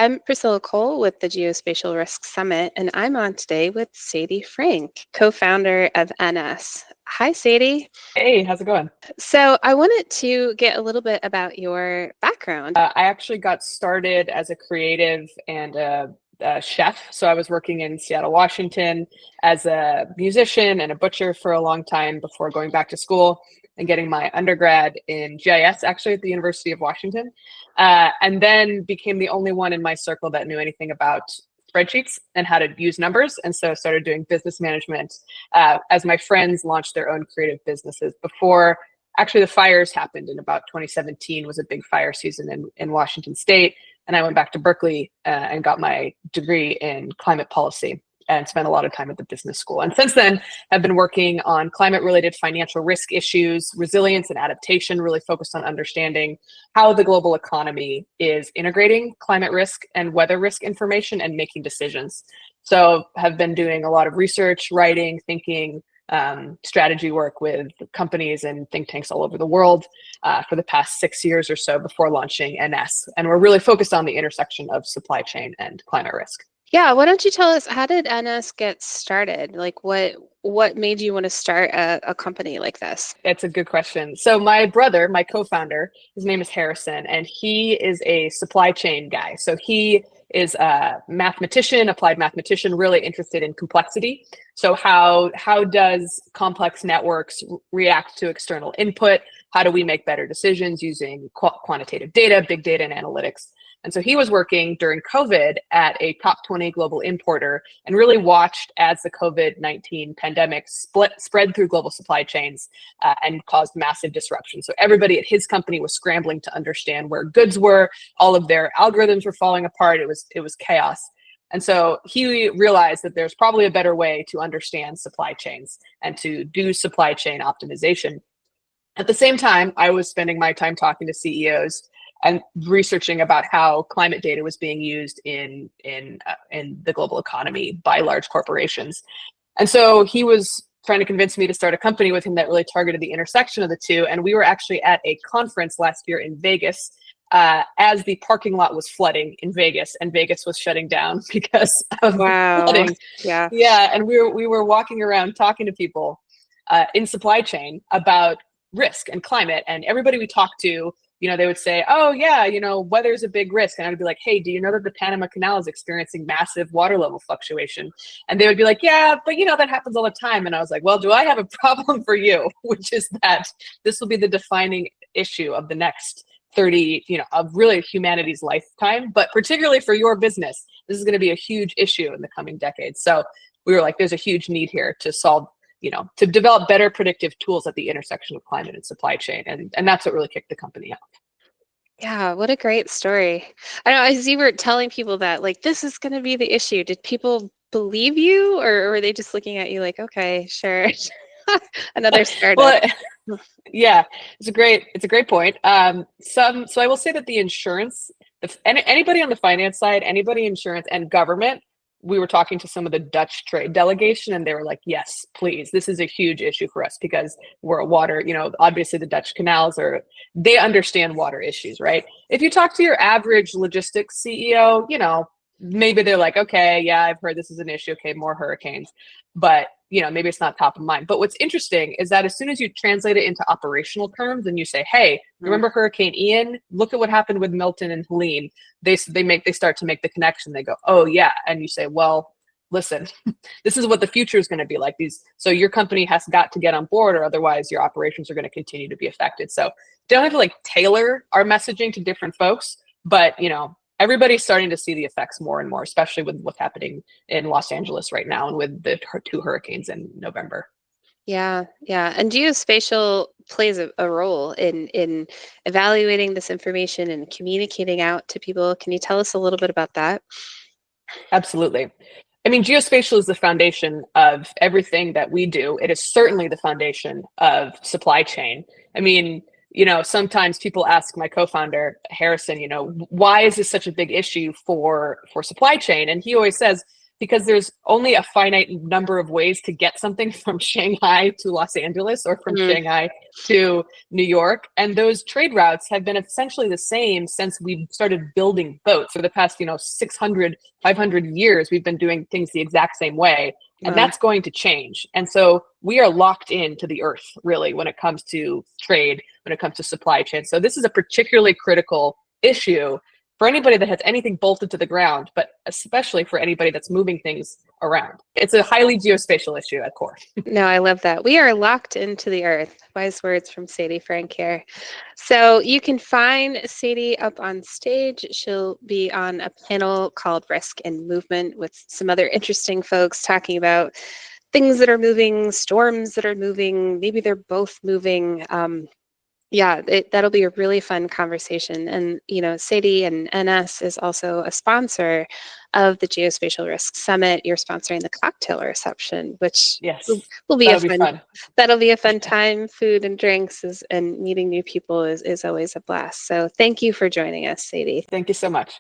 I'm Priscilla Cole with the Geospatial Risk Summit, and I'm on today with Sadie Frank, co-founder of NS. Hi, Sadie. Hey, how's it going? So I wanted to get a little bit about your background. I actually got started as a creative and a chef. So I was working in Seattle, Washington as a musician and a butcher for a long time before going back to school and getting my undergrad in GIS, actually at the University of Washington. And then became the only one in my circle that knew anything about spreadsheets and how to use numbers. And so I started doing business management as my friends launched their own creative businesses before. Actually, the fires happened in about 2017 was a big fire season in Washington State. And I went back to Berkeley and got my degree in climate policy and spent a lot of time at the business school. And since then, I've been working on climate-related financial risk issues, resilience and adaptation, really focused on understanding how the global economy is integrating climate risk and weather risk information and making decisions. So have been doing a lot of research, writing, thinking, strategy work with companies and think tanks all over the world for the past 6 years or so before launching NS. And we're really focused on the intersection of supply chain and climate risk. Yeah, why don't you tell us, how did NS get started? Like what made you want to start a company like this? It's a good question. So my brother, my co-founder, his name is Harrison, and he is a supply chain guy. So he is a mathematician, applied mathematician, really interested in complexity. So how does complex networks react to external input? How do we make better decisions using quantitative data, big data, and analytics? And so he was working during COVID at a top 20 global importer and really watched as the COVID-19 pandemic spread through global supply chains and caused massive disruption. So everybody at his company was scrambling to understand where goods were. All of their algorithms were falling apart. It was chaos. And so he realized that there's probably a better way to understand supply chains and to do supply chain optimization. At the same time, I was spending my time talking to CEOs and researching about how climate data was being used in the global economy by large corporations. And so he was trying to convince me to start a company with him that really targeted the intersection of the two. And we were actually at a conference last year in Vegas as the parking lot was flooding in Vegas, and Vegas was shutting down because of flooding. Yeah. Yeah, and we were walking around talking to people in supply chain about risk and climate, and everybody we talked to, they would say, oh yeah, weather's a big risk. And I would be like, hey, do you know that the Panama Canal is experiencing massive water level fluctuation? And they would be like, yeah, but that happens all the time. And I was like, well, do I have a problem for you? Which is that this will be the defining issue of the next 30, of really humanity's lifetime, but particularly for your business, this is going to be a huge issue in the coming decades. So we were like, there's a huge need here to solve, to develop better predictive tools at the intersection of climate and supply chain. And that's what really kicked the company off. Yeah, what a great story. I know, as you were telling people that, like, this is going to be the issue, did people believe you, or were they just looking at you like, okay, sure, another startup? Well, yeah, it's a great point. So I will say that the insurance, anybody on the finance side, anybody insurance and government, we were talking to some of the Dutch trade delegation, and they were like, yes, please, this is a huge issue for us because we're a water, obviously the Dutch canals they understand water issues, right? If you talk to your average logistics CEO, maybe they're like, okay, yeah, I've heard this is an issue. Okay, more hurricanes. But, maybe it's not top of mind. But what's interesting is that as soon as you translate it into operational terms and you say, hey, remember Hurricane Ian? Look at what happened with Milton and Helene. They start to make the connection. They go, oh yeah. And you say, well, listen, this is what the future is going to be like. So your company has got to get on board, or otherwise your operations are going to continue to be affected. So don't have to tailor our messaging to different folks, but everybody's starting to see the effects more and more, especially with what's happening in Los Angeles right now and with the two hurricanes in November. Yeah. And geospatial plays a role in evaluating this information and communicating out to people. Can you tell us a little bit about that? Absolutely. I mean, geospatial is the foundation of everything that we do. It is certainly the foundation of supply chain. I mean, sometimes people ask my co-founder, Harrison, why is this such a big issue for supply chain? And he always says, because there's only a finite number of ways to get something from Shanghai to Los Angeles or from Mm. Shanghai to New York. And those trade routes have been essentially the same since we started building boats. For the past, 600, 500 years, we've been doing things the exact same way. And Wow. that's going to change. And so we are locked into the earth, really, when it comes to trade, when it comes to supply chain. So this is a particularly critical issue for anybody that has anything bolted to the ground, but especially for anybody that's moving things around. It's a highly geospatial issue at core. No, I love that. We are locked into the earth. Wise words from Sadie Frank here. So you can find Sadie up on stage. She'll be on a panel called Risk and Movement with some other interesting folks talking about things that are moving, storms that are moving, maybe they're both moving. Yeah, that'll be a really fun conversation. And, Sadie and NS is also a sponsor of the Geospatial Risk Summit. You're sponsoring the cocktail reception, which will, Yes, will be a that'll be fun, fun. that'll be a fun time. Food and drinks and meeting new people is always a blast. So thank you for joining us, Sadie. Thank you so much.